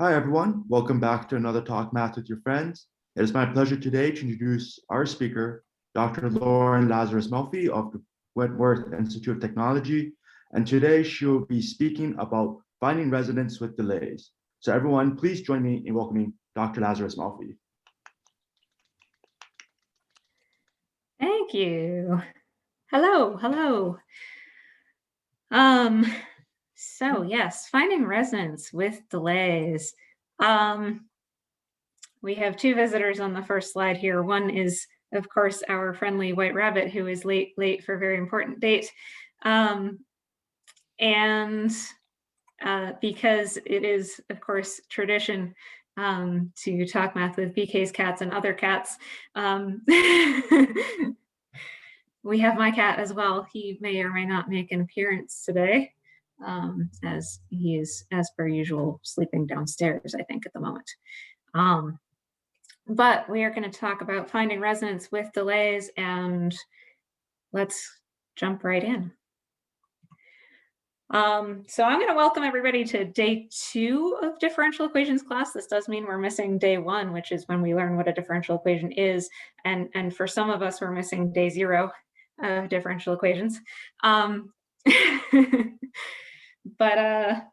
Hi, everyone. Welcome back to another Talk Math with your friends. It is my pleasure today to introduce our speaker, Dr. Lauren Lazarus Melfi of the Wentworth Institute of Technology. And today she'll be speaking about finding resonance with delays. So everyone, please join me in welcoming Dr. Lazarus Melfi. Thank you. Hello. So yes, finding resonance with delays. We have two visitors on the first slide here. One is, of course, our friendly white rabbit who is late for a very important date. Because it is, of course, tradition to talk math with BK's cats and other cats. We have my cat as well. He may or may not make an appearance today, as he is, as per usual, sleeping downstairs, I think, at the moment. But we are going to talk about finding resonance with delays, and let's jump right in. So I'm going to welcome everybody to day 2 of differential equations class. This does mean we're missing day 1, which is when we learn what a differential equation is. And for some of us, we're missing day 0 of differential equations. But,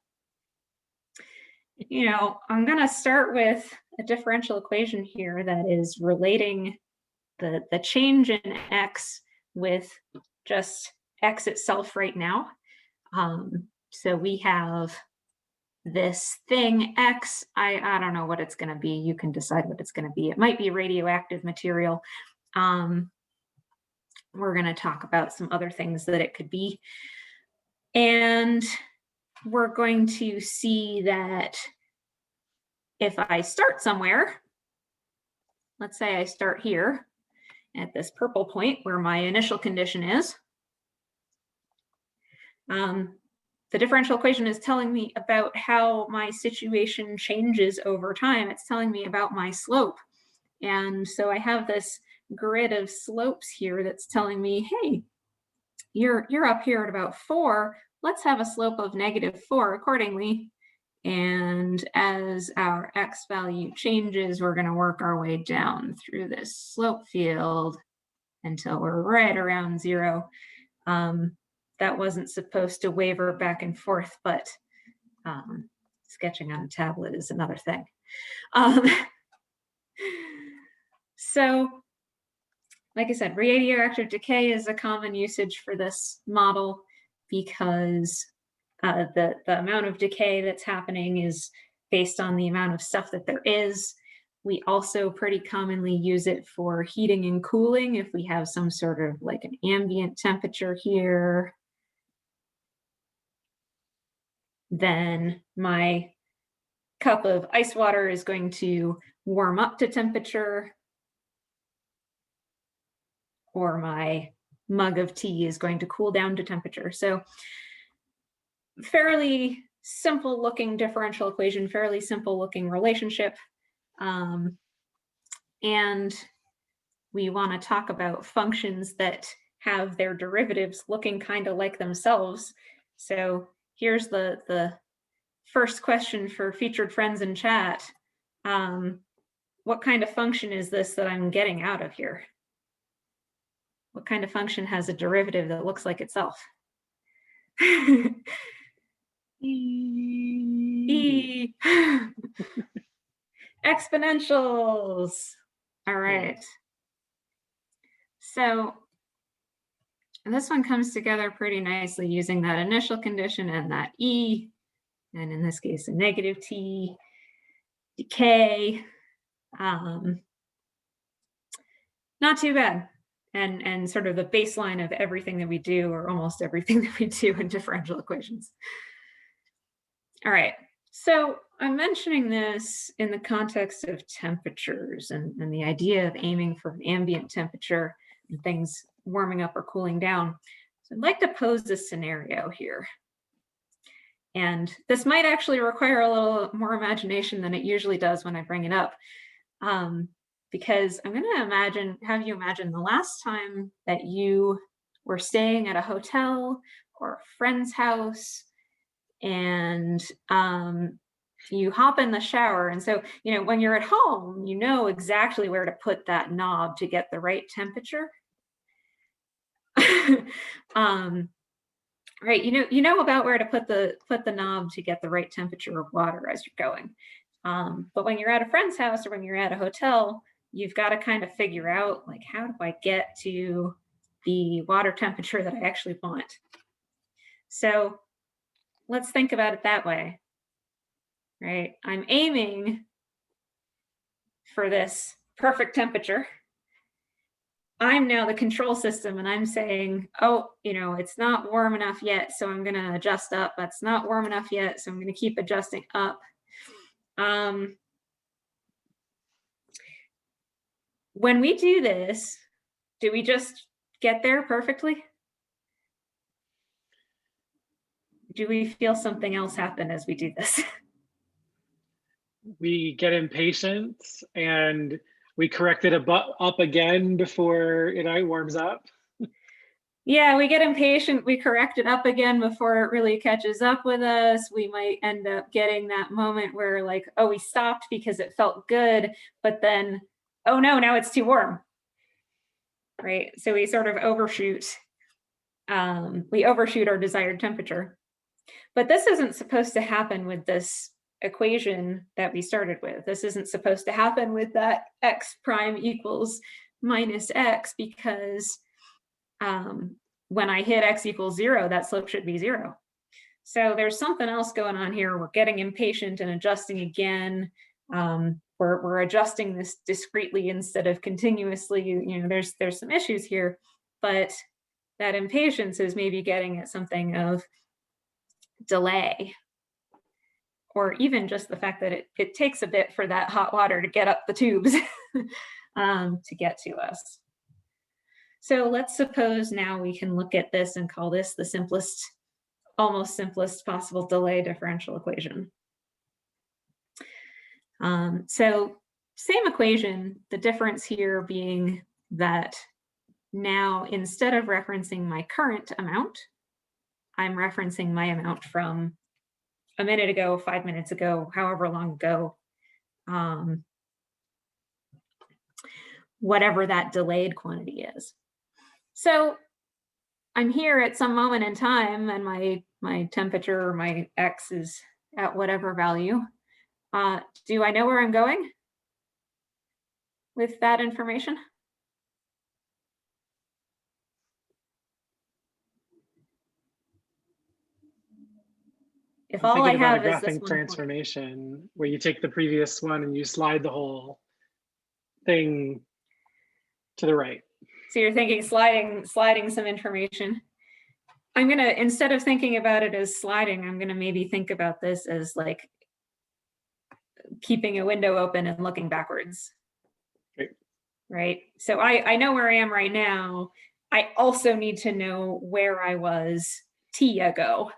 you know, I'm going to start with a differential equation here that is relating the change in x with just x itself right now. So we have this thing x. I don't know what it's going to be. You can decide what it's going to be. It might be radioactive material. We're going to talk about some other things that it could be. And we're going to see that if I start somewhere, let's say I start here at this purple point where my initial condition is, the differential equation is telling me about how my situation changes over time. It's telling me about my slope. And so I have this grid of slopes here that's telling me, hey, you're up here at about 4. Let's have a slope of -4 accordingly. And as our x value changes, we're going to work our way down through this slope field until we're right around 0. That wasn't supposed to waver back and forth, but sketching on a tablet is another thing. So, like I said, radioactive decay is a common usage for this model because the amount of decay that's happening is based on the amount of stuff that there is. We also pretty commonly use it for heating and cooling if we have some sort of like an ambient temperature here. Then my cup of ice water is going to warm up to temperature, or my mug of tea is going to cool down to temperature. So fairly simple looking differential equation, fairly simple looking relationship. And we want to talk about functions that have their derivatives looking kind of like themselves. So here's the first question for featured friends in chat. What kind of function is this that I'm getting out of here? What kind of function has a derivative that looks like itself? E. Exponentials. All right. So this one comes together pretty nicely using that initial condition and that E, and in this case, a -t, decay. Not too bad. And sort of the baseline of everything that we do, or almost everything that we do in differential equations. All right, so I'm mentioning this in the context of temperatures and the idea of aiming for an ambient temperature and things warming up or cooling down. So I'd like to pose a scenario here. And this might actually require a little more imagination than it usually does when I bring it up. Because I'm going to have you imagine the last time that you were staying at a hotel or a friend's house, and you hop in the shower. And so, when you're at home, you know exactly where to put that knob to get the right temperature. Right. You know about where to put the knob to get the right temperature of water as you're going. But when you're at a friend's house or when you're at a hotel, you've got to kind of figure out, like, how do I get to the water temperature that I actually want? So let's think about it that way, right? I'm aiming for this perfect temperature. I'm now the control system, and I'm saying, oh, it's not warm enough yet, so I'm going to adjust up. That's not warm enough yet, so I'm going to keep adjusting up. When we do this, do we just get there perfectly? Do we feel something else happen as we do this? We get impatient and we correct it up again before it warms up. Yeah, we get impatient. We correct it up again before it really catches up with us. We might end up getting that moment where, like, oh, we stopped because it felt good, but then, oh no, now it's too warm. Right? So we sort of overshoot. We overshoot our desired temperature. But this isn't supposed to happen with this equation that we started with. This isn't supposed to happen with that x prime equals minus x, because when I hit x equals 0, that slope should be 0. So there's something else going on here. We're getting impatient and adjusting again. We're adjusting this discretely instead of continuously. There's some issues here, but that impatience is maybe getting at something of delay, or even just the fact that it takes a bit for that hot water to get up the tubes to get to us. So let's suppose now we can look at this and call this the almost simplest possible delay differential equation. So same equation, the difference here being that now, instead of referencing my current amount, I'm referencing my amount from a minute ago, 5 minutes ago, however long ago, whatever that delayed quantity is. So I'm here at some moment in time, and my temperature or my x is at whatever value. Do I know where I'm going with that information? If all I have is this graphing transformation where you take the previous one and you slide the whole thing to the right. So you're thinking sliding some information. I'm gonna, instead of thinking about it as sliding, I'm gonna maybe think about this as like keeping a window open and looking backwards. Right? So I know where I am right now. I also need to know where I was t ago,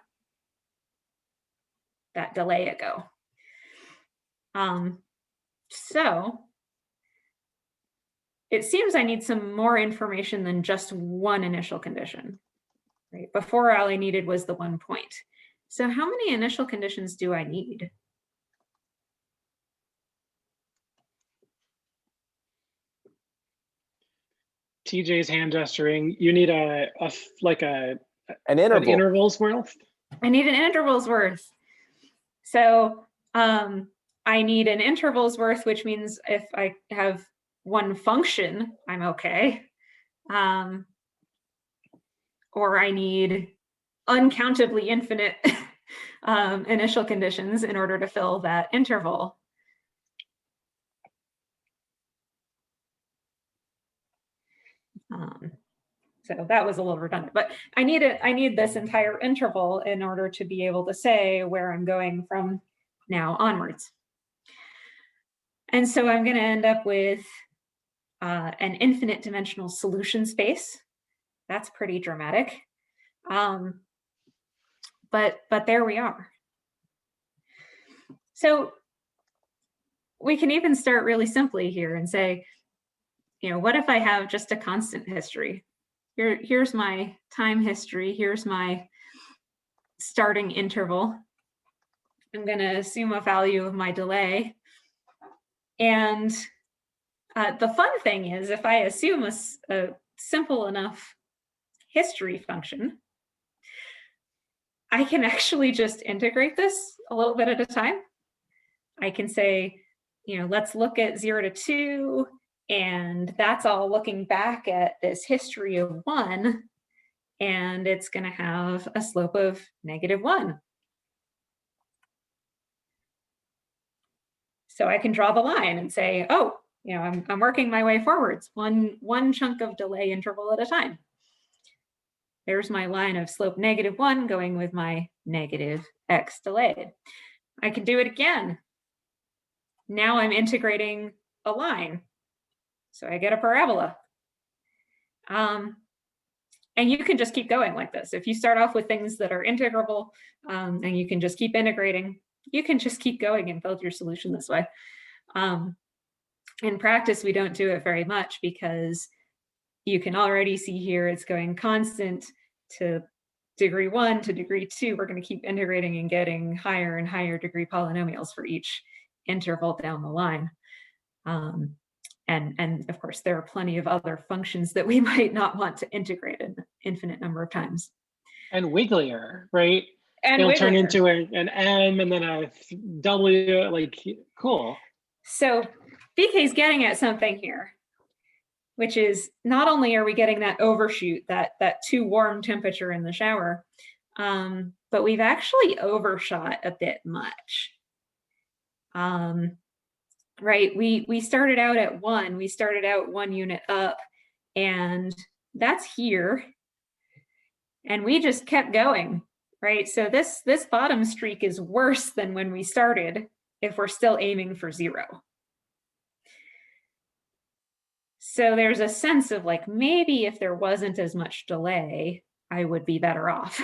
that delay ago. So it seems I need some more information than just one initial condition. Right? Before, all I needed was the 1 point. So how many initial conditions do I need? TJ's hand gesturing. You need an interval. An interval's worth. I need an interval's worth. So I need an interval's worth, which means if I have one function, I'm okay. Or I need uncountably infinite initial conditions in order to fill that interval. So that was a little redundant, but I need this entire interval in order to be able to say where I'm going from now onwards. And so I'm going to end up with an infinite dimensional solution space. That's pretty dramatic. But there we are. So we can even start really simply here and say, what if I have just a constant history? Here's my time history. Here's my starting interval. I'm going to assume a value of my delay. And the fun thing is, if I assume a simple enough history function, I can actually just integrate this a little bit at a time. I can say, let's look at 0 to 2, and that's all looking back at this history of 1, and it's going to have a slope of -1. So I can draw the line and say, oh, I'm working my way forwards, one chunk of delay interval at a time. There's my line of slope -1 going with my -x delayed. I can do it again. Now I'm integrating a line. So I get a parabola. And you can just keep going like this. If you start off with things that are integrable, and you can just keep integrating, you can just keep going and build your solution this way. In practice, we don't do it very much because you can already see here it's going constant to degree 1 to degree 2. We're going to keep integrating and getting higher and higher degree polynomials for each interval down the line. And of course, there are plenty of other functions that we might not want to integrate an infinite number of times. And wigglier, right? And it'll wigglier. turn into an M and then a W, like, cool. So BK's getting at something here, which is not only are we getting that overshoot, that too warm temperature in the shower, but we've actually overshot a bit much. Right, we started out at 1, we started out 1 unit up, and that's here. And we just kept going, right? So this bottom streak is worse than when we started if we're still aiming for 0. So there's a sense of like, maybe if there wasn't as much delay, I would be better off.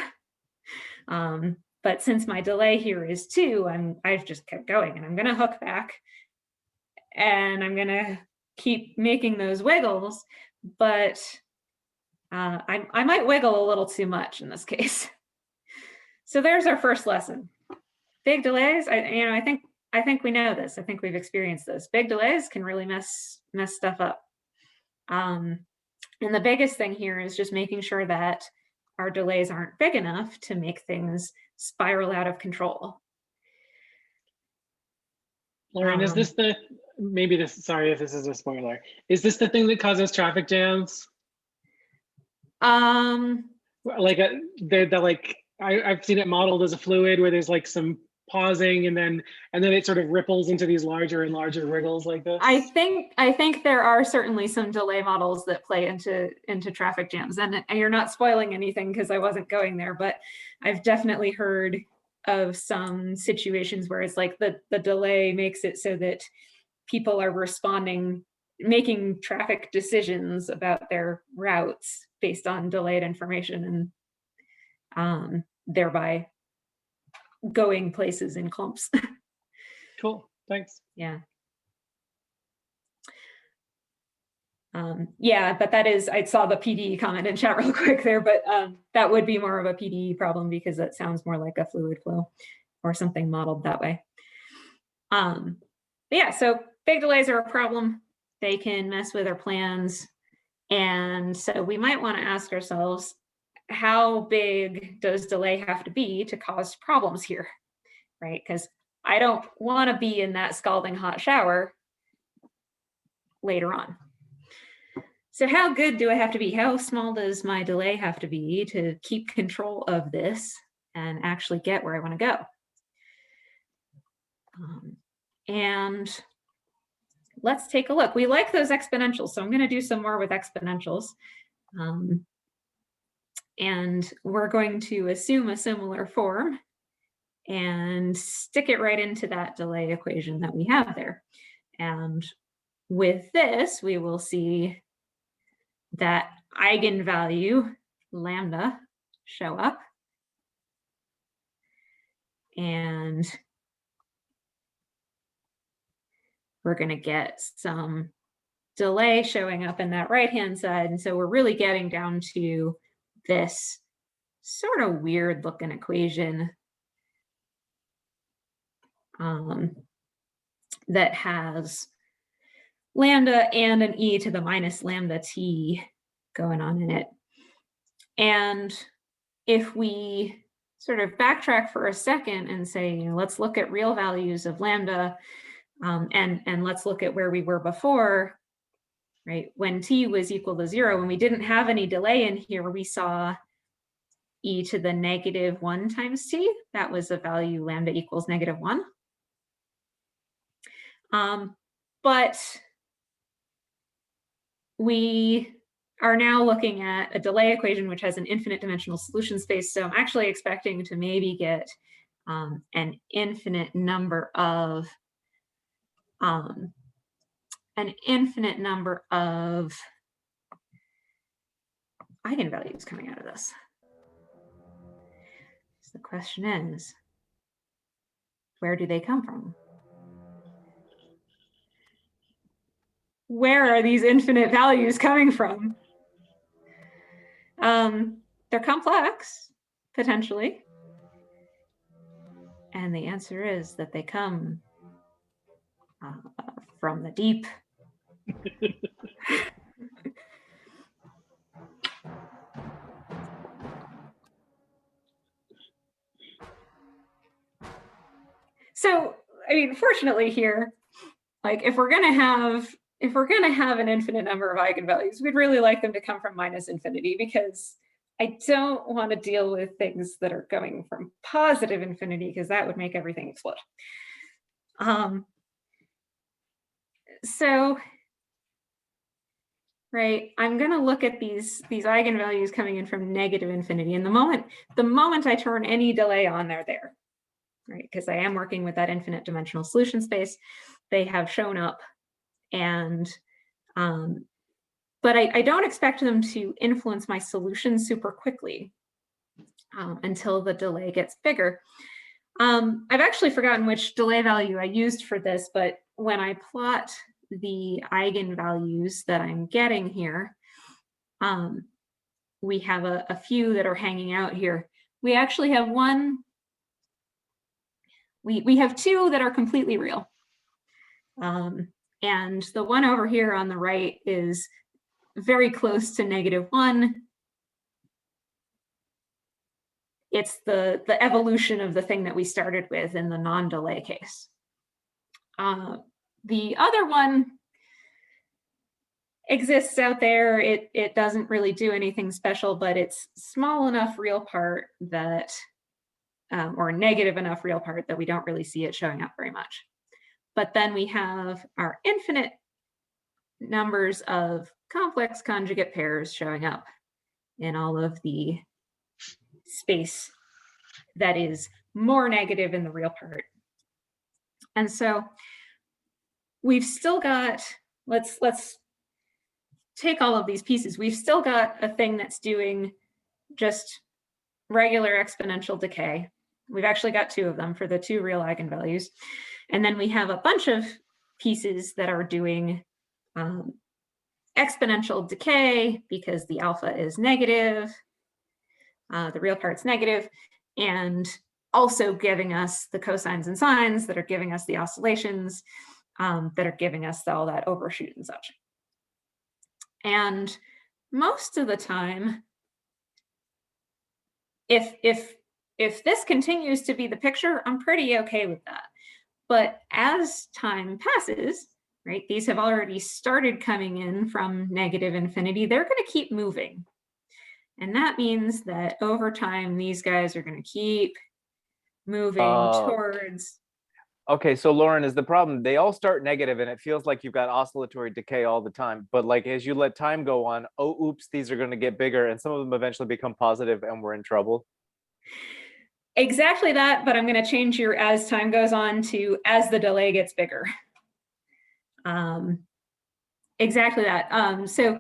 But since my delay here is 2, I've just kept going, and I'm gonna hook back, and I'm gonna keep making those wiggles, but I might wiggle a little too much in this case. So there's our first lesson. Big delays, I think we know this. I think we've experienced this. Big delays can really mess stuff up. And the biggest thing here is just making sure that our delays aren't big enough to make things spiral out of control. Lauren, is this sorry if this is a spoiler, is this the thing that causes traffic jams? Like I've seen it modeled as a fluid where there's like some pausing and then it sort of ripples into these larger and larger wriggles like this. I think there are certainly some delay models that play into traffic jams, and you're not spoiling anything because I wasn't going there, but I've definitely heard of some situations where it's like the delay makes it so that people are making traffic decisions about their routes based on delayed information, and thereby going places in clumps. Cool, thanks. Yeah. Yeah, but that is, I saw the PDE comment in chat real quick there, but that would be more of a PDE problem because that sounds more like a fluid flow or something modeled that way. But yeah, so big delays are a problem. They can mess with our plans. And so we might want to ask ourselves, how big does delay have to be to cause problems here, right? Because I don't want to be in that scalding hot shower later on. So how good do I have to be? How small does my delay have to be to keep control of this and actually get where I want to go? And let's take a look. We like those exponentials, so I'm going to do some more with exponentials. And we're going to assume a similar form and stick it right into that delay equation that we have there. And with this, we will see that eigenvalue lambda show up. And we're going to get some delay showing up in that right-hand side. And so we're really getting down to this sort of weird looking equation that has lambda and an e to the minus lambda t going on in it. And if we sort of backtrack for a second and say, you know, let's look at real values of lambda, and let's look at where we were before, right? When t was equal to 0, when we didn't have any delay in here, we saw e to the -1 times t. That was a value lambda equals -1. But we are now looking at a delay equation which has an infinite dimensional solution space. So I'm actually expecting to maybe get an infinite number of eigenvalues coming out of this. So the question is, where do they come from? Where are these infinite values coming from? They're complex, potentially. And the answer is that they come from the deep. So, I mean, fortunately here, like if we're gonna have an infinite number of eigenvalues, we'd really like them to come from minus infinity, because I don't want to deal with things that are coming from positive infinity, because that would make everything explode. So, right, I'm going to look at these eigenvalues coming in from negative infinity. And the moment I turn any delay on, they're there, right? Because I am working with that infinite dimensional solution space. They have shown up, and but I don't expect them to influence my solution super quickly until the delay gets bigger. I've actually forgotten which delay value I used for this, but when I plot the eigenvalues that I'm getting here, we have a few that are hanging out here. We actually have we have two that are completely real. And the one over here on the right is very close to -1. It's the evolution of the thing that we started with in the non-delay case. The other one exists out there. It doesn't really do anything special, but it's small enough real part that, or negative enough real part that we don't really see it showing up very much. But then we have our infinite numbers of complex conjugate pairs showing up in all of the space that is more negative in the real part. And so we've still got, let's take all of these pieces. We've still got a thing that's doing just regular exponential decay. We've actually got two of them for the two real eigenvalues. And then we have a bunch of pieces that are doing exponential decay because the alpha is negative, the real part's negative, and also giving us the cosines and sines that are giving us the oscillations, that are giving us all that overshoot and such. And most of the time, if this continues to be the picture, I'm pretty okay with that. But as time passes, right, these have already started coming in from negative infinity, they're going to keep moving. And that means that over time, these guys are going to keep moving towards. Okay, so Lauren, is the problem, they all start negative and it feels like you've got oscillatory decay all the time. But like as you let time go on, oh, oops, these are going to get bigger and some of them eventually become positive and we're in trouble. Exactly that, but I'm going to change your as time goes on to as the delay gets bigger. Exactly that. So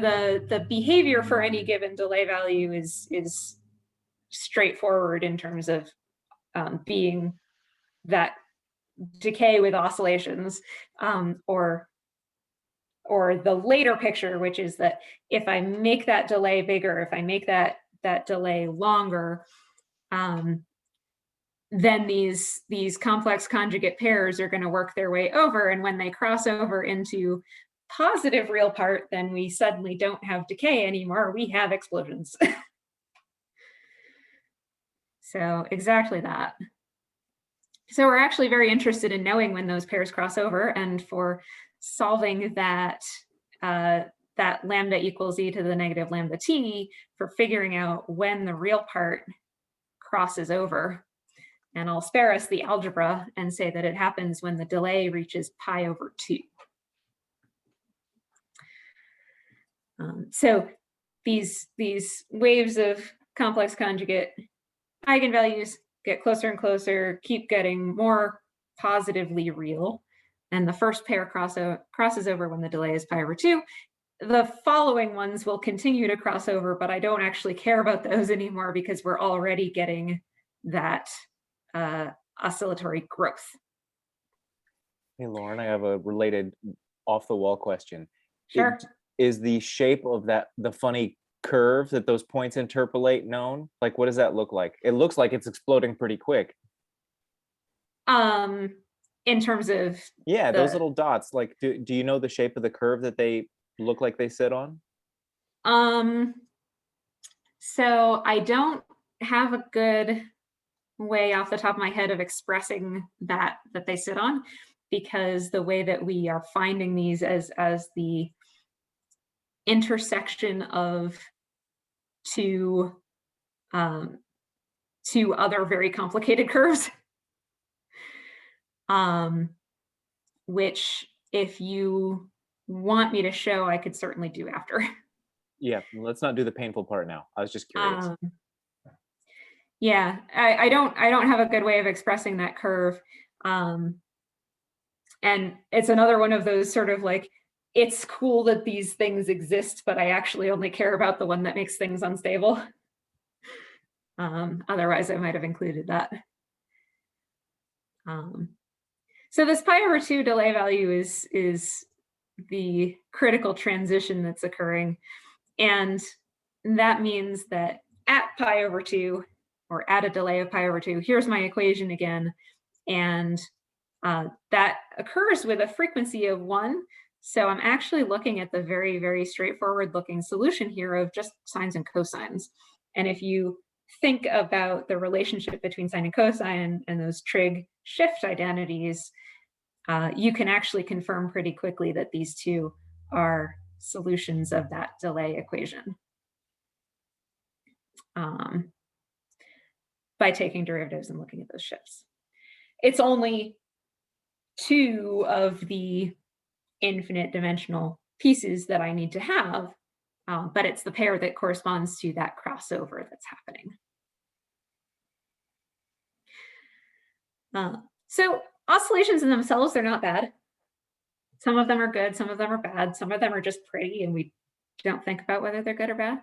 the behavior for any given delay value is straightforward in terms of being that decay with oscillations, or the later picture, which is that if I make that delay bigger, if I make that delay longer, then these complex conjugate pairs are going to work their way over, and when they cross over into positive real part, then we suddenly don't have decay anymore, we have explosions. So exactly that. So we're actually very interested in knowing when those pairs cross over, and for solving that that lambda equals e to the negative lambda t, for figuring out when the real part crosses over. And I'll spare us the algebra and say that it happens when the delay reaches pi over 2. So these waves of complex conjugate eigenvalues get closer and closer, keep getting more positively real. And the first pair crosses over when the delay is pi over 2. The following ones will continue to cross over, but I don't actually care about those anymore because we're already getting that oscillatory growth. Hey, Lauren, I have a related off-the-wall question. Sure. Is the shape of that, the funny curve that those points interpolate, known? Like, what does that look like? It looks like it's exploding pretty quick. In terms of those little dots, like, do you know the shape of the curve that they look like they sit on? So I don't have a good way off the top of my head of expressing that they sit on, because the way that we are finding these as the intersection of two other very complicated curves, which if you want me to show, I could certainly do after. Yeah, let's not do the painful part now. I was just curious. Yeah, I don't have a good way of expressing that curve. And it's another one of those sort of like, it's cool that these things exist, but I actually only care about the one that makes things unstable. Otherwise, I might have included that. So this pi over 2 delay value is the critical transition that's occurring. And that means that at pi over 2, or at a delay of pi over 2, here's my equation again. And that occurs with a frequency of 1. So I'm actually looking at the very, very straightforward looking solution here of just sines and cosines. And if you think about the relationship between sine and cosine and those trig shift identities, you can actually confirm pretty quickly that these two are solutions of that delay equation by taking derivatives and looking at those shifts. It's only 2 of the infinite dimensional pieces that I need to have, but it's the pair that corresponds to that crossover that's happening. So oscillations in themselves, they're not bad. Some of them are good, some of them are bad, some of them are just pretty and we don't think about whether they're good or bad.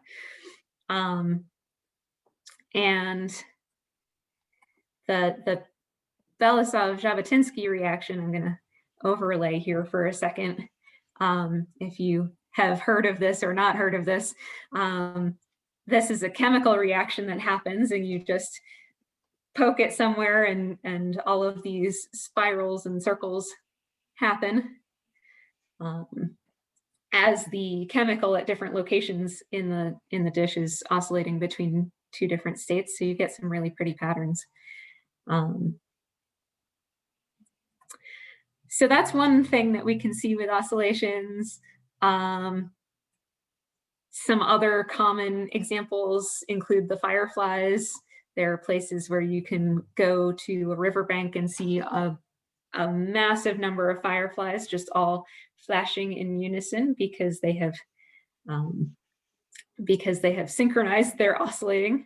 And the Belousov-Javatinsky reaction, I'm going to overlay here for a second. If you have heard of this or not heard of this, this is a chemical reaction that happens and you just poke it somewhere and all of these spirals and circles happen as the chemical at different locations in the dish is oscillating between 2 different states. So you get some really pretty patterns. So that's one thing that we can see with oscillations. Some other common examples include the Fireflies. There are places where you can go to a riverbank and see a massive number of fireflies just all flashing in unison because they have synchronized their oscillating.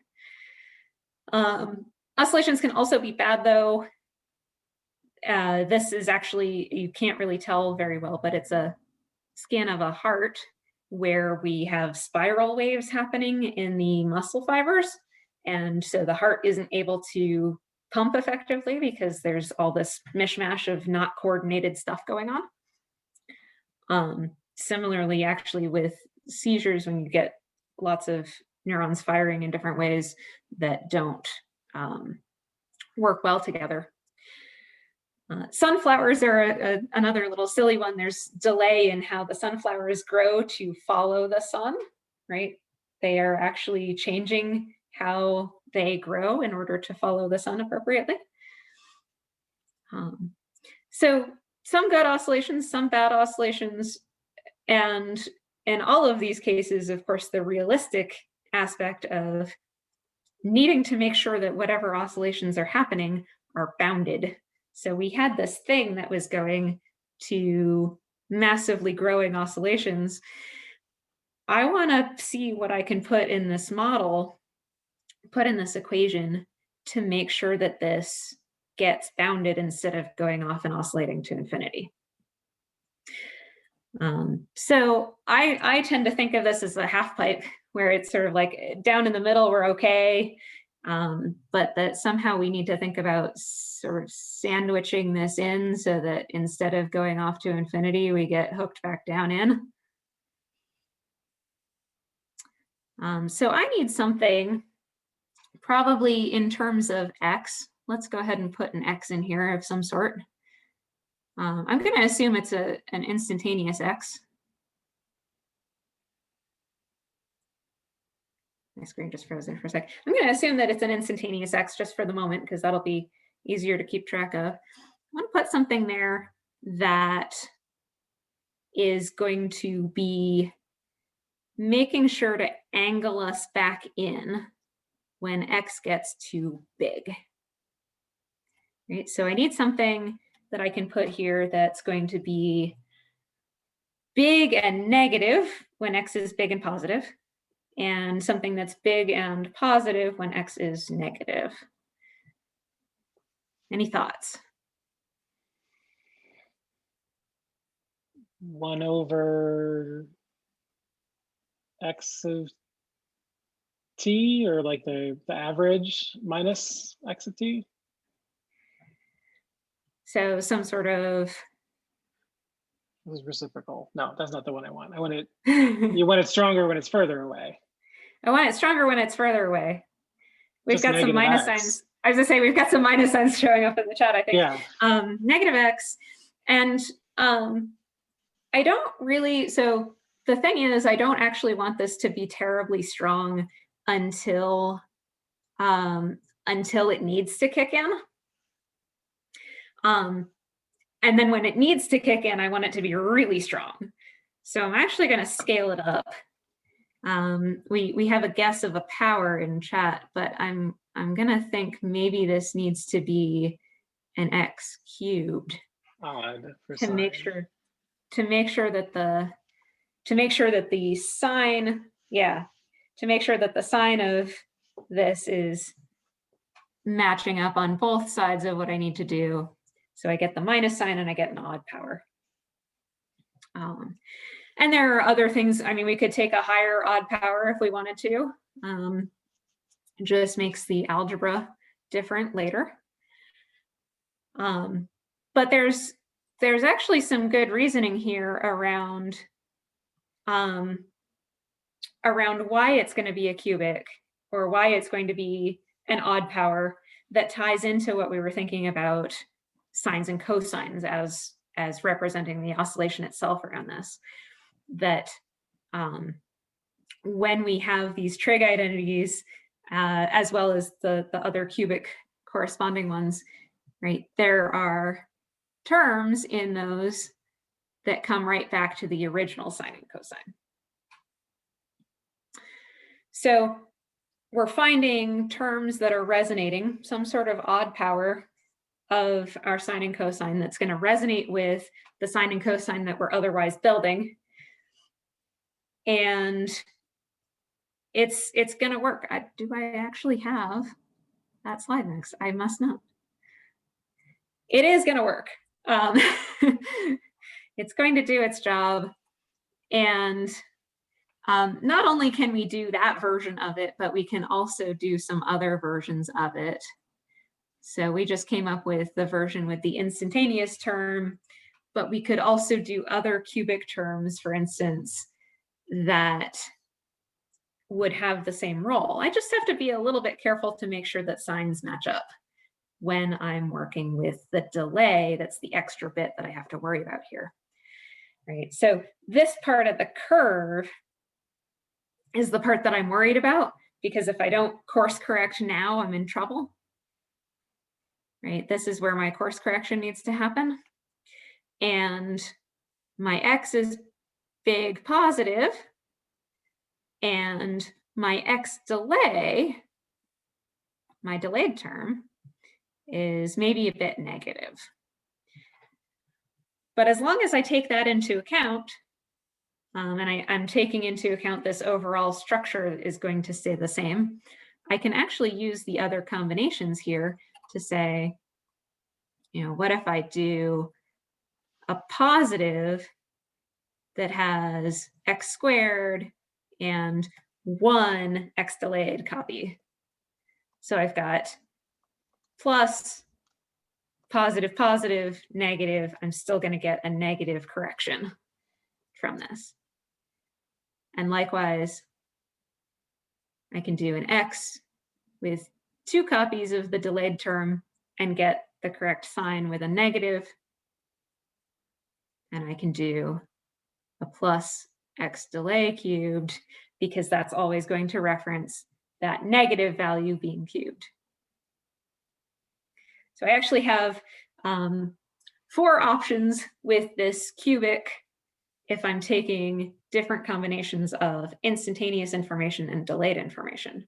Oscillations can also be bad though. This is actually, you can't really tell very well, but it's a scan of a heart where we have spiral waves happening in the muscle fibers. And so the heart isn't able to pump effectively because there's all this mishmash of not coordinated stuff going on. Similarly, actually with seizures, when you get lots of neurons firing in different ways that don't work well together. Sunflowers are another little silly one. There's delay in how the sunflowers grow to follow the sun, right? They are actually changing how they grow in order to follow the sun appropriately. So some good oscillations, some bad oscillations, and in all of these cases, of course, the realistic aspect of needing to make sure that whatever oscillations are happening are bounded. So we had this thing that was going to massively growing oscillations. I want to see what I can put in this model, put in this equation to make sure that this gets bounded instead of going off and oscillating to infinity. So I tend to think of this as a half pipe where it's sort of like down in the middle, we're okay. But that somehow we need to think about sort of sandwiching this in so that instead of going off to infinity, we get hooked back down in. So I need something probably in terms of x. Let's go ahead and put an x in here of some sort. I'm going to assume it's an instantaneous x. My screen just froze there for a sec. I'm going to assume that it's an instantaneous x just for the moment, because that'll be easier to keep track of. I want to put something there that is going to be making sure to angle us back in when x gets too big. Right? So I need something that I can put here that's going to be big and negative when x is big and positive, and something that's big and positive when x is negative. Any thoughts? 1 over x of t, or like the average minus x of t? So some sort of... It was reciprocal. No, that's not the one I want. I want it, you want it stronger when it's further away. I want it stronger when it's further away. We've Just got some minus x. signs. I was gonna say, we've got some minus signs showing up in the chat, I think. Yeah. Negative x. And I don't really, so the thing is, I don't actually want this to be terribly strong until it needs to kick in. And then when it needs to kick in, I want it to be really strong. So I'm actually going to scale it up. We have a guess of a power in chat, but I'm going to think maybe this needs to be an x cubed to make sure that the sign of this is matching up on both sides of what I need to do. So I get the minus sign and I get an odd power. And there are other things. I mean, we could take a higher odd power if we wanted to. It just makes the algebra different later. But there's actually some good reasoning here around why it's going to be a cubic, or why it's going to be an odd power, that ties into what we were thinking about sines and cosines as representing the oscillation itself around this. That when we have these trig identities, as well as the other cubic corresponding ones, right, there are terms in those that come right back to the original sine and cosine. So we're finding terms that are resonating, some sort of odd power of our sine and cosine that's going to resonate with the sine and cosine that we're otherwise building. And it's going to work. Do I actually have that slide next? I must not. It is going to work. It's going to do its job. And not only can we do that version of it, but we can also do some other versions of it. So we just came up with the version with the instantaneous term, but we could also do other cubic terms, for instance, that would have the same role. I just have to be a little bit careful to make sure that signs match up. when I'm working with the delay. That's the extra bit that I have to worry about here, right? So this part of the curve is the part that I'm worried about, because if I don't course correct now, I'm in trouble, right? This is where my course correction needs to happen. And my X is big positive, and my X delay, my delayed term, is maybe a bit negative. But as long as I take that into account, and I'm taking into account this overall structure is going to stay the same, I can actually use the other combinations here to say, you know, what if I do a positive that has X squared and 1 X delayed copy? So I've got plus, positive, positive, negative. I'm still going to get a negative correction from this. And likewise, I can do an X with 2 copies of the delayed term and get the correct sign with a negative. And I can do a plus X delay cubed, because that's always going to reference that negative value being cubed. So I actually have 4 options with this cubic if I'm taking different combinations of instantaneous information and delayed information.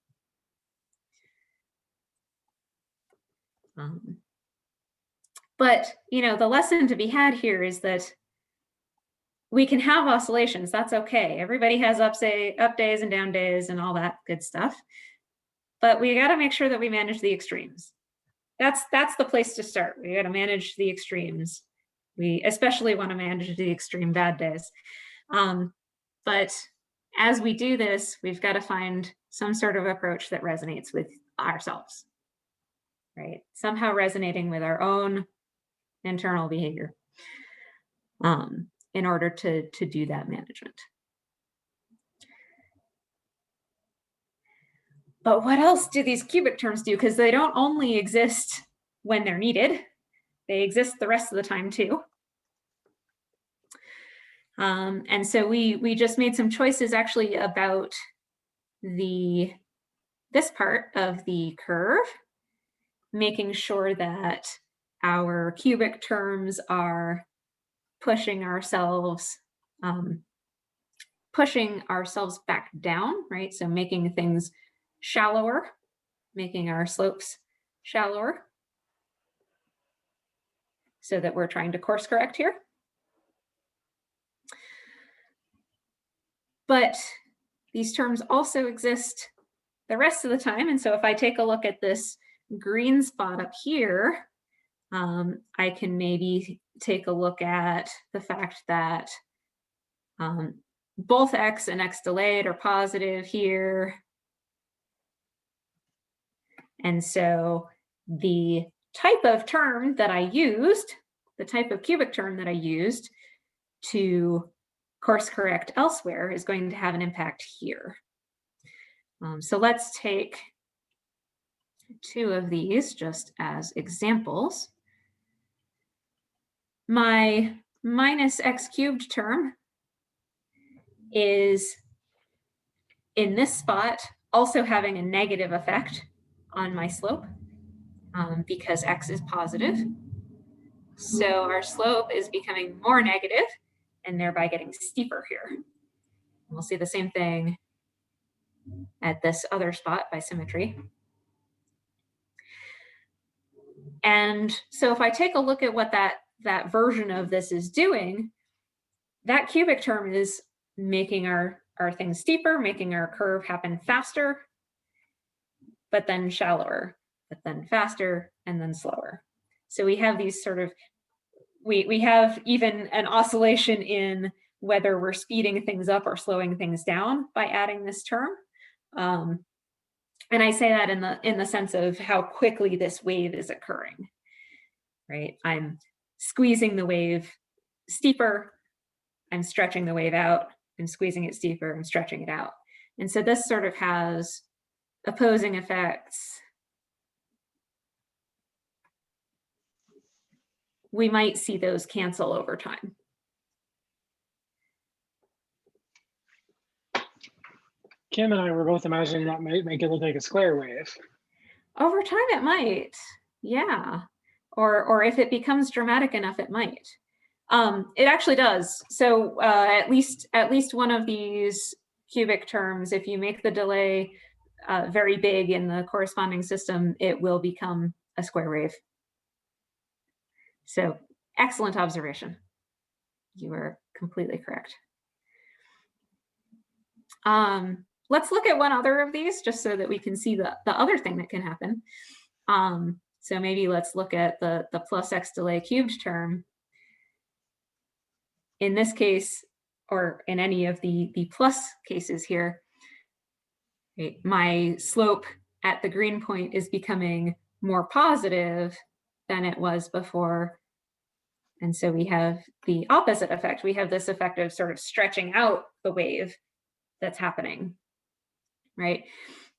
But, you know, the lesson to be had here is that we can have oscillations. That's okay. Everybody has up days and down days and all that good stuff. But we got to make sure that we manage the extremes. That's the place to start. We got to manage the extremes. We especially want to manage the extreme bad days. But as we do this, we've got to find some sort of approach that resonates with ourselves, right? Somehow resonating with our own internal behavior in order to do that management. But what else do these cubic terms do? Because they don't only exist when they're needed, they exist the rest of the time too. And so we just made some choices actually about this part of the curve, making sure that our cubic terms are pushing ourselves back down, right? So making things shallower, making our slopes shallower, so that we're trying to course correct here. But these terms also exist the rest of the time. And so if I take a look at this green spot up here, I can maybe take a look at the fact that both X and X delayed are positive here. And so the type of term that I used, the type of cubic term that I used to course correct elsewhere is going to have an impact here. So let's take 2 of these just as examples. My minus X cubed term is in this spot also having a negative effect on my slope because X is positive. So our slope is becoming more negative and thereby getting steeper here. We'll see the same thing at this other spot by symmetry. And so if I take a look at what that version of this is doing, that cubic term is making our things steeper, making our curve happen faster, but then shallower, but then faster, and then slower. So we have these sort of, we have even an oscillation in whether we're speeding things up or slowing things down by adding this term. And I say that in the sense of how quickly this wave is occurring, right? I'm squeezing the wave steeper, I'm stretching the wave out, I'm squeezing it steeper, I'm stretching it out. And so this sort of has opposing effects we might see those cancel over time. Kim and I were both imagining that might make it look like a square wave. Over time, it might, yeah. Or if it becomes dramatic enough, it might. It actually does. So at least one of these cubic terms, if you make the delay very big in the corresponding system, it will become a square wave. So excellent observation. You are completely correct. Let's look at one other of these just so that we can see the other thing that can happen. So maybe let's look at the plus x delay cubed term. In this case, or in any of the plus cases here, right, my slope at the green point is becoming more positive than it was before. And so we have the opposite effect. We have this effect of sort of stretching out the wave that's happening, right?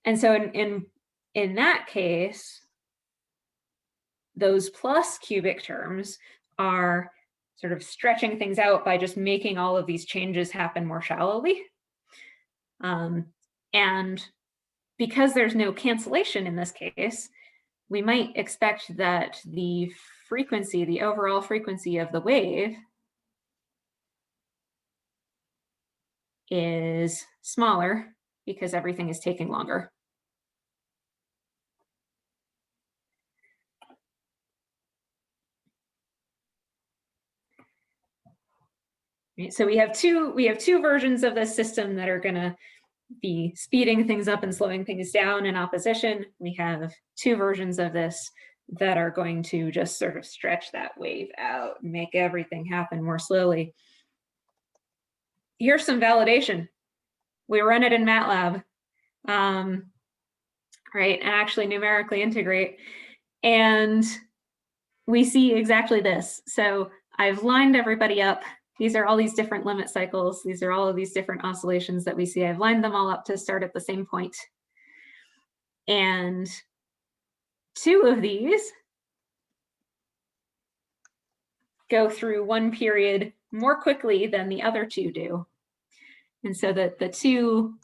And so in that case, those plus cubic terms are sort of stretching things out by just making all of these changes happen more shallowly. And because there's no cancellation in this case, we might expect that the frequency, the overall frequency of the wave is smaller because everything is taking longer. Right, so we have two versions of this system that are going to be speeding things up and slowing things down in opposition. We have two versions of this that are going to just sort of stretch that wave out and make everything happen more slowly. Here's some validation. We run it in MATLAB, right, and actually numerically integrate. And we see exactly this. So I've lined everybody up. These are all these different limit cycles. These are all of these different oscillations that we see. I've lined them all up to start at the same point. And two of these go through one period more quickly than the other two do. And so that the two,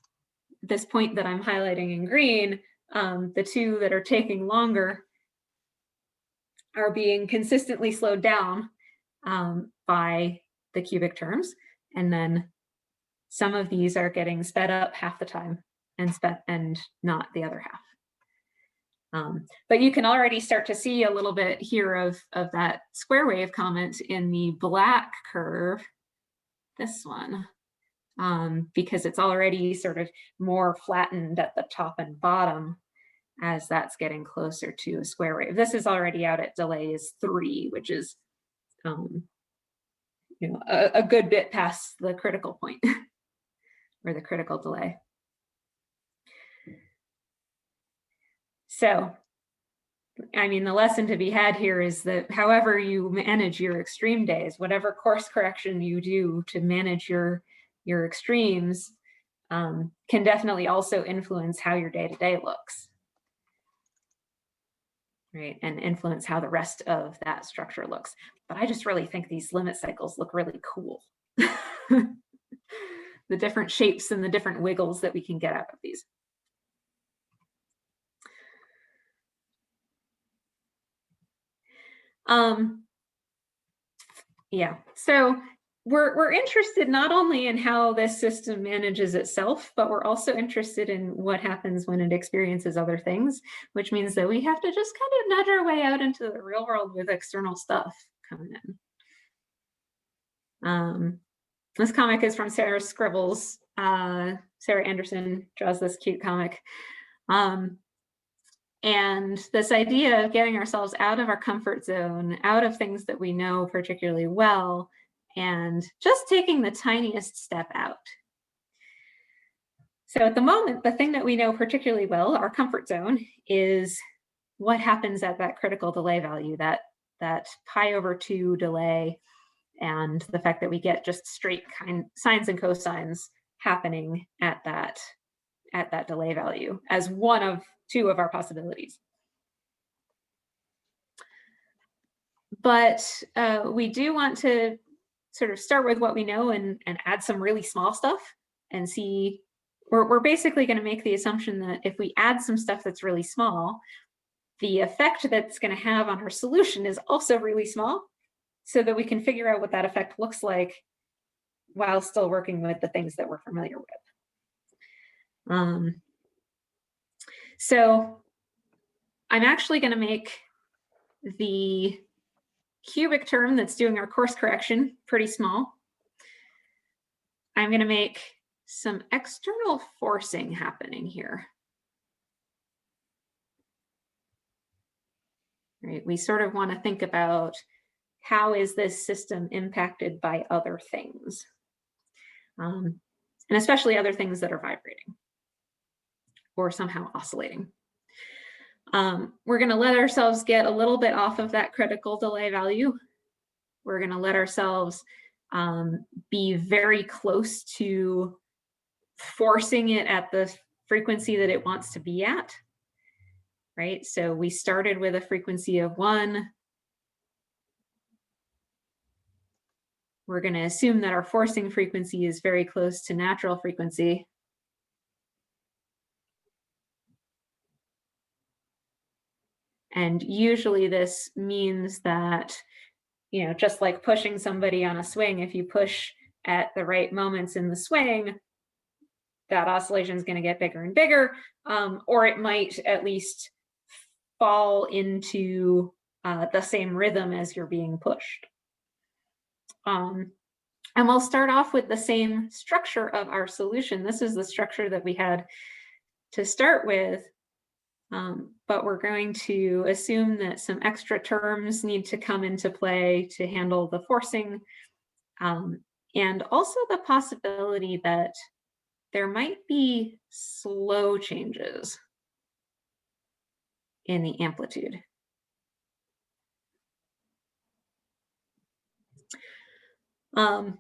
this point that I'm highlighting in green, the two that are taking longer are being consistently slowed down by the cubic terms, and then some of these are getting sped up half the time and not the other half. But you can already start to see a little bit here of that square wave comment in the black curve, this one, because it's already sort of more flattened at the top and bottom as that's getting closer to a square wave. This is already out at delays 3, which is a good bit past the critical point or the critical delay. So, I mean, the lesson to be had here is that however you manage your extreme days, whatever course correction you do to manage your extremes can definitely also influence how your day-to-day looks, right? And influence how the rest of that structure looks. But I just really think these limit cycles look really cool. The different shapes and the different wiggles that we can get out of these. Yeah, so we're interested not only in how this system manages itself, but we're also interested in what happens when it experiences other things, which means that we have to just kind of nudge our way out into the real world with external stuff coming in. This comic is from Sarah's Scribbles. Sarah Anderson draws this cute comic. And this idea of getting ourselves out of our comfort zone, out of things that we know particularly well, and just taking the tiniest step out. So at the moment, the thing that we know particularly well, our comfort zone, is what happens at that critical delay value, that pi/2 delay, and the fact that we get just straight sines and cosines happening at that delay value as one of two of our possibilities. But we do want to sort of start with what we know and add some really small stuff and see, we're basically going to make the assumption that if we add some stuff that's really small, the effect that's going to have on our solution is also really small, so that we can figure out what that effect looks like while still working with the things that we're familiar with. So I'm actually going to make the cubic term that's doing our course correction pretty small. I'm going to make some external forcing happening here. Right? We sort of want to think about, how is this system impacted by other things? And especially other things that are vibrating or somehow oscillating. We're going to let ourselves get a little bit off of that critical delay value. We're going to let ourselves be very close to forcing it at the frequency that it wants to be at, right? So we started with a frequency of 1. We're going to assume that our forcing frequency is very close to natural frequency. And usually this means that, you know, just like pushing somebody on a swing, if you push at the right moments in the swing, that oscillation is going to get bigger and bigger, or it might at least fall into the same rhythm as you're being pushed. And we'll start off with the same structure of our solution. This is the structure that we had to start with, but we're going to assume that some extra terms need to come into play to handle the forcing, and also the possibility that there might be slow changes in the amplitude. I'm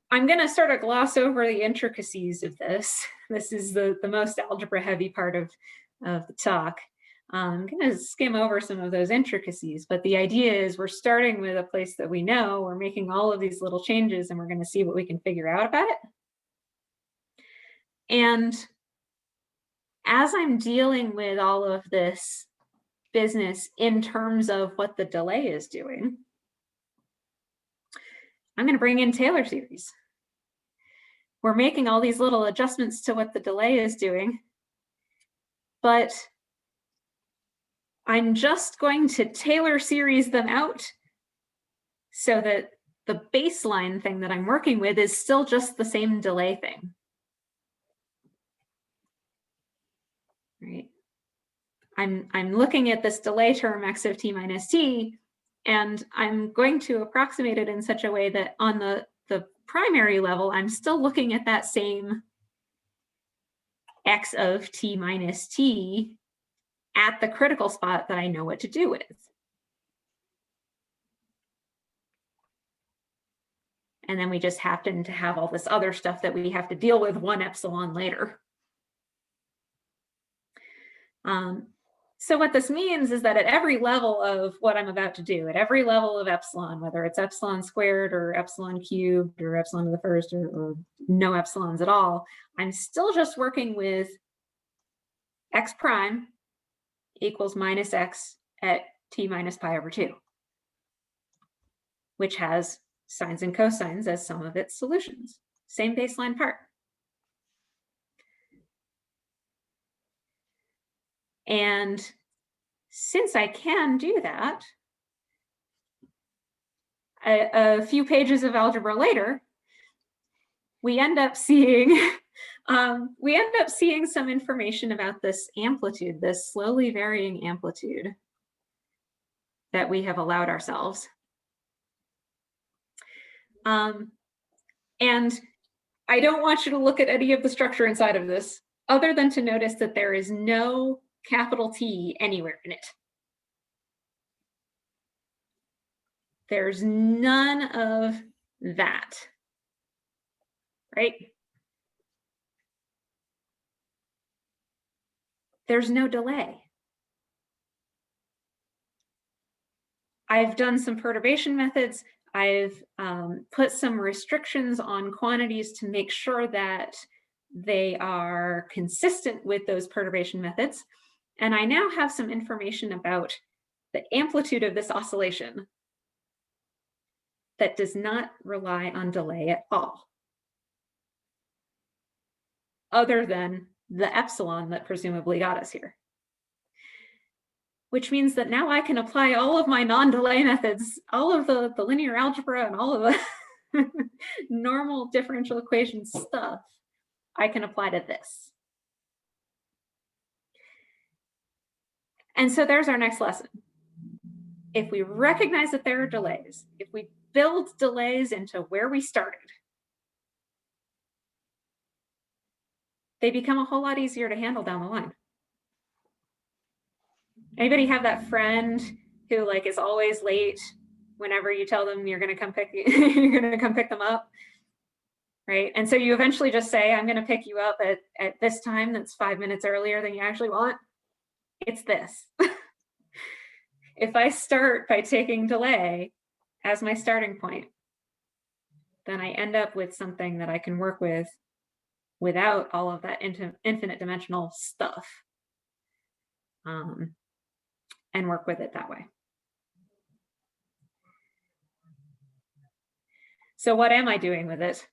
going to sort of gloss over the intricacies of this. This is the most algebra heavy part of the talk. I'm going to skim over some of those intricacies, but the idea is we're starting with a place that we know, we're making all of these little changes, and we're going to see what we can figure out about it. And as I'm dealing with all of this business in terms of what the delay is doing, I'm going to bring in Taylor series. We're making all these little adjustments to what the delay is doing, but I'm just going to Taylor series them out so that the baseline thing that I'm working with is still just the same delay thing. Right? I'm looking at this delay term x of t minus t, and I'm going to approximate it in such a way that on the primary level, I'm still looking at that same x of t minus t at the critical spot that I know what to do with. And then we just happen to have all this other stuff that we have to deal with 1 epsilon later. So what this means is that at every level of what I'm about to do, at every level of epsilon, whether it's epsilon squared or epsilon cubed or epsilon to the first or no epsilons at all, I'm still just working with x prime equals minus x at t minus pi over 2, which has sines and cosines as some of its solutions. Same baseline part. And since I can do that, a few pages of algebra later, we end up seeing some information about this amplitude, this slowly varying amplitude that we have allowed ourselves. And I don't want you to look at any of the structure inside of this, other than to notice that there is no capital T anywhere in it. There's none of that, right? There's no delay. I've done some perturbation methods. I've put some restrictions on quantities to make sure that they are consistent with those perturbation methods. And I now have some information about the amplitude of this oscillation that does not rely on delay at all, other than the epsilon that presumably got us here. Which means that now I can apply all of my non-delay methods, all of the linear algebra and all of the normal differential equation stuff, I can apply to this. And so there's our next lesson. If we recognize that there are delays, if we build delays into where we started, they become a whole lot easier to handle down the line. Anybody have that friend who like is always late whenever you tell them you're going to come pick you're going to come pick them up, right? And so you eventually just say, I'm going to pick you up at this time that's 5 minutes earlier than you actually want. It's this. If I start by taking delay as my starting point, then I end up with something that I can work with without all of that infinite dimensional stuff. And work with it that way. So what am I doing with it?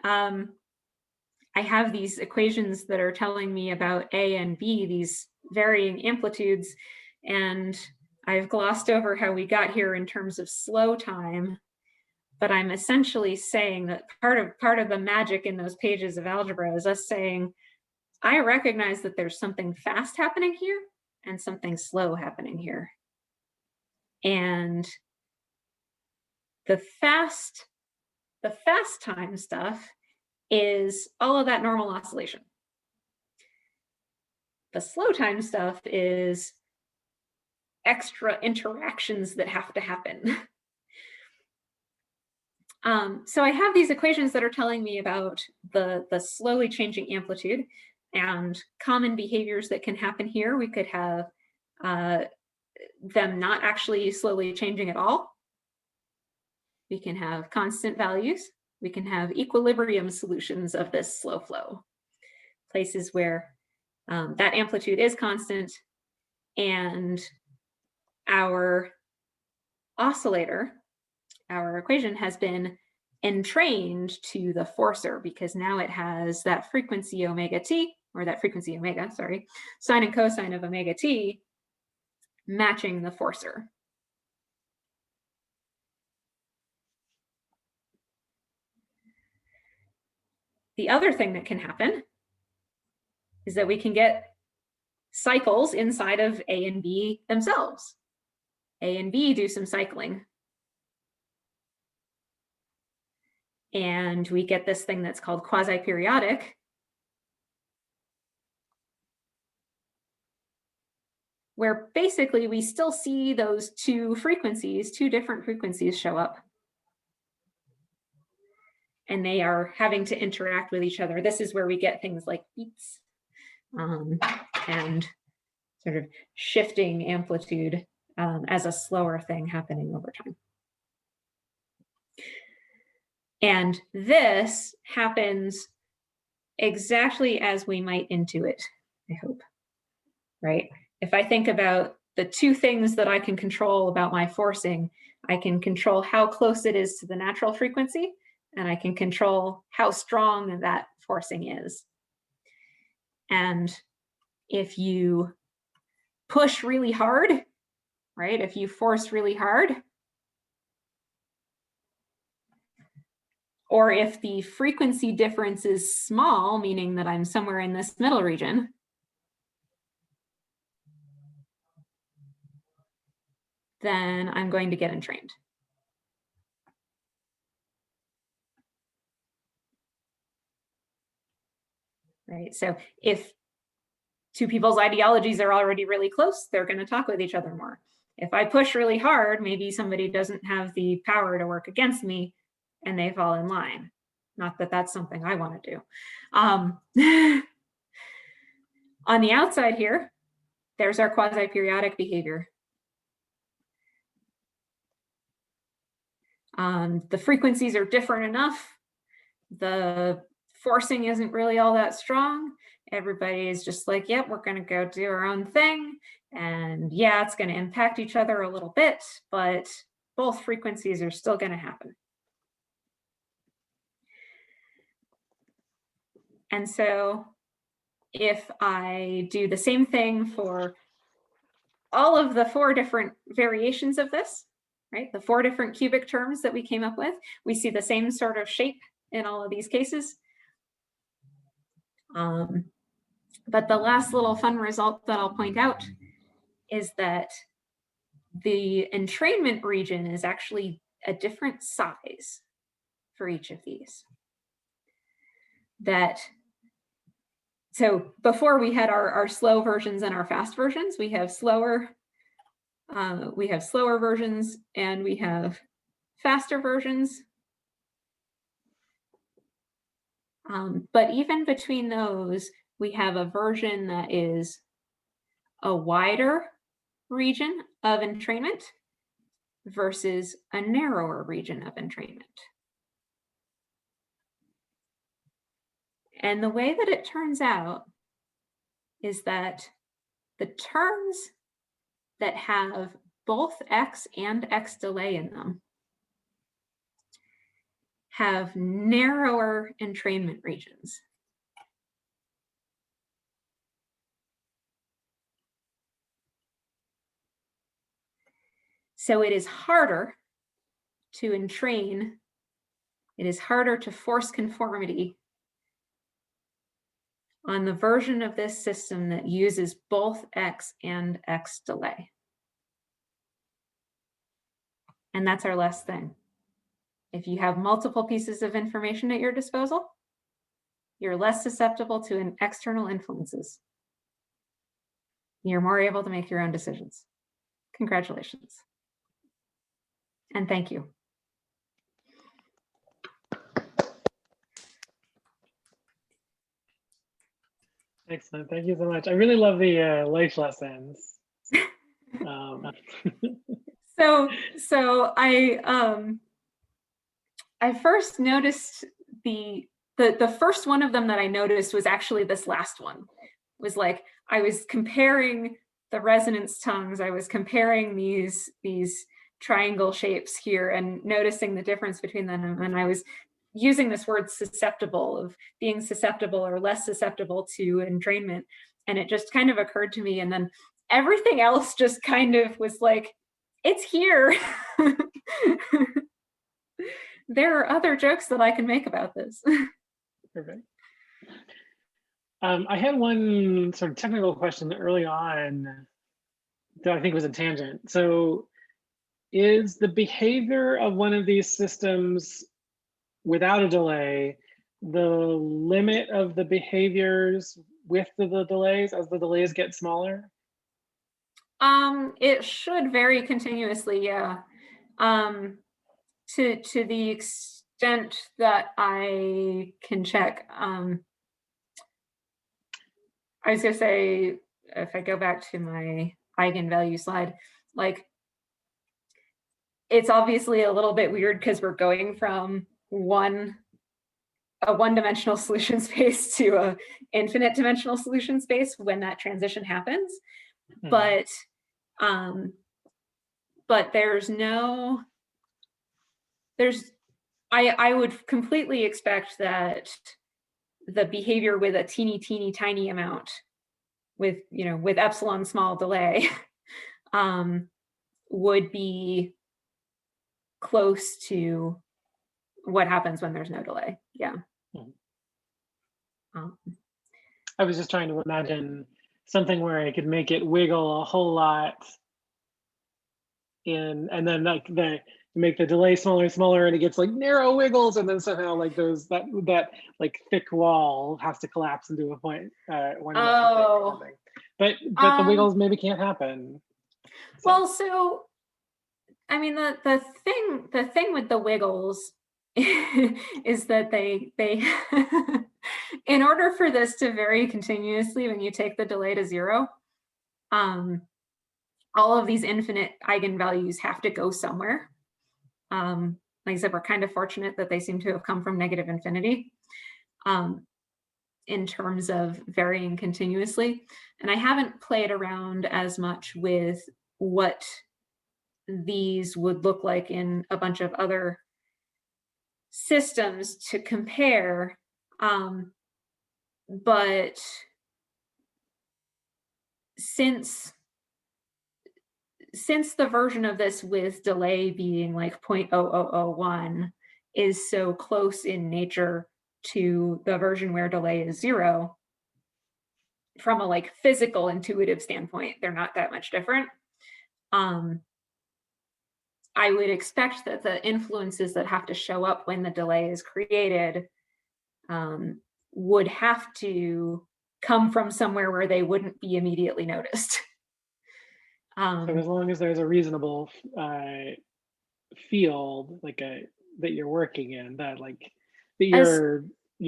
I have these equations that are telling me about A and B, these varying amplitudes, and I've glossed over how we got here in terms of slow time, but I'm essentially saying that part of the magic in those pages of algebra is us saying, I recognize that there's something fast happening here and something slow happening here. And the fast time stuff is all of that normal oscillation. The slow time stuff is extra interactions that have to happen. So I have these equations that are telling me about the slowly changing amplitude and common behaviors that can happen here. We could have them not actually slowly changing at all. We can have constant values. We can have equilibrium solutions of this slow flow, places where that amplitude is constant and our oscillator, our equation, has been entrained to the forcer because now it has that frequency omega t, or that frequency omega, sorry, sine and cosine of omega t matching the forcer. The other thing that can happen is that we can get cycles inside of A and B themselves. A and B do some cycling. And we get this thing that's called quasi periodic, where basically we still see those two different frequencies show up. And they are having to interact with each other. This is where we get things like beats and sort of shifting amplitude as a slower thing happening over time. And this happens exactly as we might intuit, I hope, right? If I think about the two things that I can control about my forcing, I can control how close it is to the natural frequency, and I can control how strong that forcing is. And if you push really hard, right? If you force really hard, or if the frequency difference is small, meaning that I'm somewhere in this middle region, then I'm going to get entrained. Right, so if two people's ideologies are already really close, they're going to talk with each other more. If I push really hard, maybe somebody doesn't have the power to work against me and they fall in line. Not that that's something I want to do. On the outside here, there's our quasi-periodic behavior. The frequencies are different enough. The forcing isn't really all that strong. Everybody is just like, yep, we're going to go do our own thing. And yeah, it's going to impact each other a little bit, but both frequencies are still going to happen. And so if I do the same thing for all of the 4 different variations of this, right, the 4 different cubic terms that we came up with, we see the same sort of shape in all of these cases. But the last little fun result that I'll point out is that the entrainment region is actually a different size for each of these. So before we had our slow versions and our fast versions, we have slower versions and we have faster versions. But even between those, we have a version that is a wider region of entrainment versus a narrower region of entrainment. And the way that it turns out is that the terms that have both X and X delay in them have narrower entrainment regions. So it is harder to entrain, it is harder to force conformity on the version of this system that uses both X and X delay. And that's our last thing. If you have multiple pieces of information at your disposal, you're less susceptible to external influences. You're more able to make your own decisions. Congratulations. And thank you. Excellent. Thank you so much. I really love the life lessons. So I first noticed the first one of them that I noticed was actually this last one. It was like I was comparing the resonance tongues. I was comparing these triangle shapes here and noticing the difference between them. And I was using this word susceptible, of being susceptible or less susceptible to entrainment. And it just kind of occurred to me. And then everything else just kind of was like, it's here. There are other jokes that I can make about this. Perfect. I had one sort of technical question early on that I think was a tangent. So is the behavior of one of these systems without a delay the limit of the behaviors with the delays as the delays get smaller? It should vary continuously, yeah. To the extent that I can check. I was gonna say, if I go back to my eigenvalue slide, like it's obviously a little bit weird because we're going from a one-dimensional solution space to a infinite dimensional solution space when that transition happens. Mm-hmm. But I would completely expect that the behavior with a teeny tiny amount with epsilon small delay would be close to what happens when there's no delay. Yeah. I was just trying to imagine something where I could make it wiggle a whole lot and then like make the delay smaller and it gets like narrow wiggles, and then somehow like those that like thick wall has to collapse into a point one or something. But the wiggles maybe can't happen. So. Well, so I mean the thing with the wiggles is that they in order for this to vary continuously when you take the delay to 0, all of these infinite eigenvalues have to go somewhere. Like like I said, we're kind of fortunate that they seem to have come from negative infinity in terms of varying continuously. And I haven't played around as much with what these would look like in a bunch of other systems to compare. But since the version of this with delay being like 0.0001 is so close in nature to the version where delay is 0, from a like physical intuitive standpoint, they're not that much different. I would expect that the influences that have to show up when the delay is created would have to come from somewhere where they wouldn't be immediately noticed. So as long as there's a reasonable field, like that you're working in, that your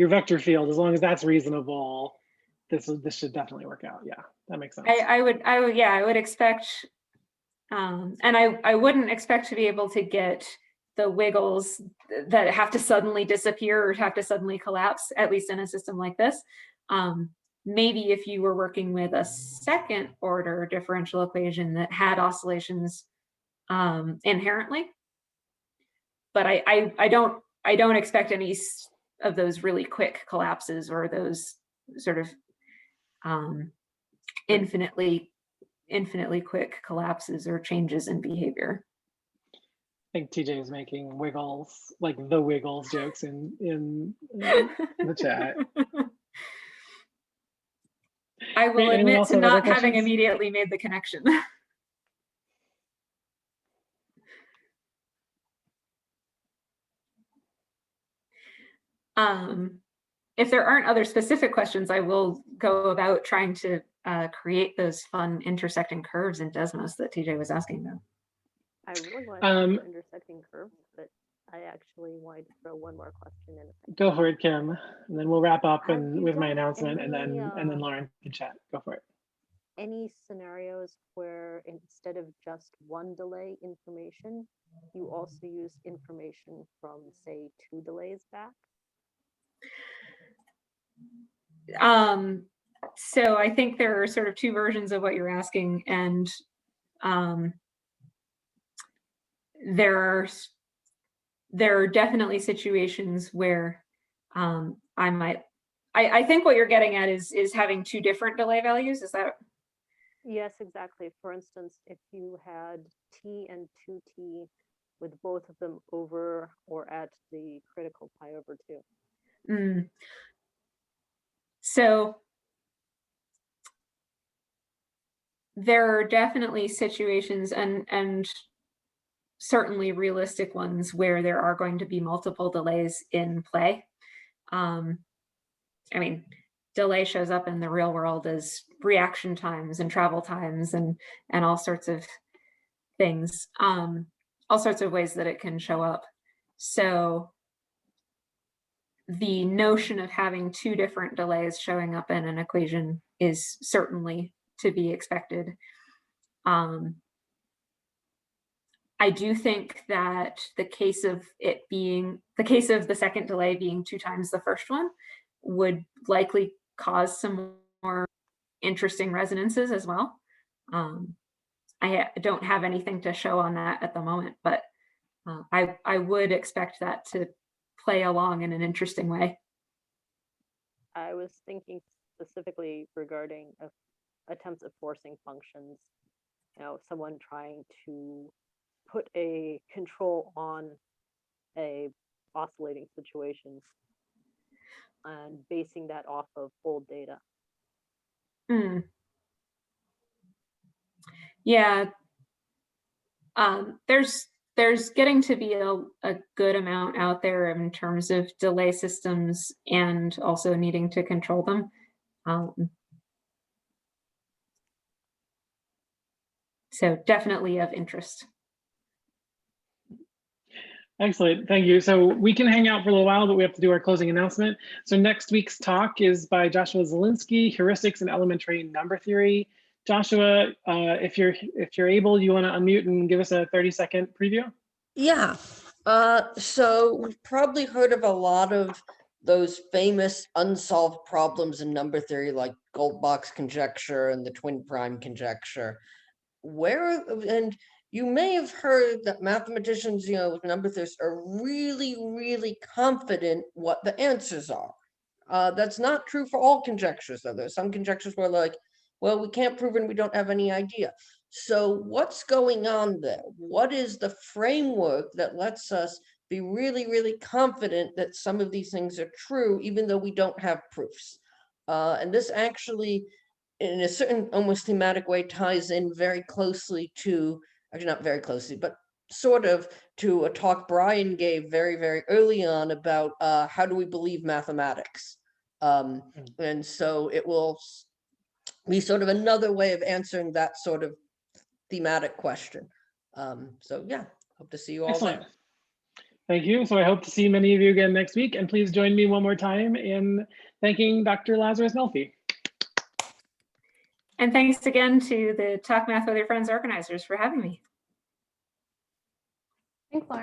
vector field, as long as that's reasonable, this should definitely work out. Yeah, that makes sense. I would expect, and I wouldn't expect to be able to get the wiggles that have to suddenly disappear or have to suddenly collapse, at least in a system like this. Maybe if you were working with a second order differential equation that had oscillations inherently, but I don't expect any of those really quick collapses or those sort of infinitely quick collapses or changes in behavior. I think TJ is making wiggles, like the wiggles jokes in the chat. I will admit to not having questions? immediately made the connection. If there aren't other specific questions, I will go about trying to create those fun intersecting curves in Desmos that TJ was asking about. I really want to intersecting curves, but I actually wanted to throw one more question in. Go for it, Kim, and then we'll wrap up with my announcement, and then Lauren can chat. Go for it. Any scenarios where instead of just one delay information, you also use information from, say, 2 delays back? So I think there are sort of 2 versions of what you're asking, and there are definitely situations where I think what you're getting at is having 2 different delay values. Is that? Yes, exactly. For instance, if you had t and 2t with both of them over or at the critical pi/2. So there are definitely situations and certainly realistic ones where there are going to be multiple delays in play. I mean, delay shows up in the real world as reaction times and travel times and all sorts of things, all sorts of ways that it can show up. So the notion of having 2 different delays showing up in an equation is certainly to be expected. I do think that the case of the second delay being 2 times the first one would likely cause some more interesting resonances as well. I don't have anything to show on that at the moment, but I would expect that to play along in an interesting way. I was thinking specifically regarding attempts at forcing functions. Someone trying to put a control on a oscillating situation and basing that off of old data. Yeah, there's getting to be a good amount out there in terms of delay systems and also needing to control them. So definitely of interest. Excellent, thank you. So we can hang out for a little while, but we have to do our closing announcement. So next week's talk is by Joshua Zielinski, Heuristics in Elementary Number Theory. Joshua, if you're able, you want to unmute and give us a 30-second preview? Yeah. So we've probably heard of a lot of those famous unsolved problems in number theory, like Goldbach's conjecture and the twin prime conjecture. And you may have heard that mathematicians, with number theorists are really, really confident what the answers are. That's not true for all conjectures, though. There's some conjectures where like, well, we can't prove it and we don't have any idea. So what's going on there? What is the framework that lets us be really, really confident that some of these things are true, even though we don't have proofs? And this actually, in a certain almost thematic way, ties in very closely to, actually not very closely, but sort of to a talk Brian gave very, very early on about how do we believe mathematics? And so it will be sort of another way of answering that sort of thematic question. So yeah, hope to see you all Excellent. there. Thank you. So I hope to see many of you again next week. And please join me one more time in thanking Dr. Lazarus Melfi. And thanks again to the Talk Math with Your Friends organizers for having me. Thanks, Lauren.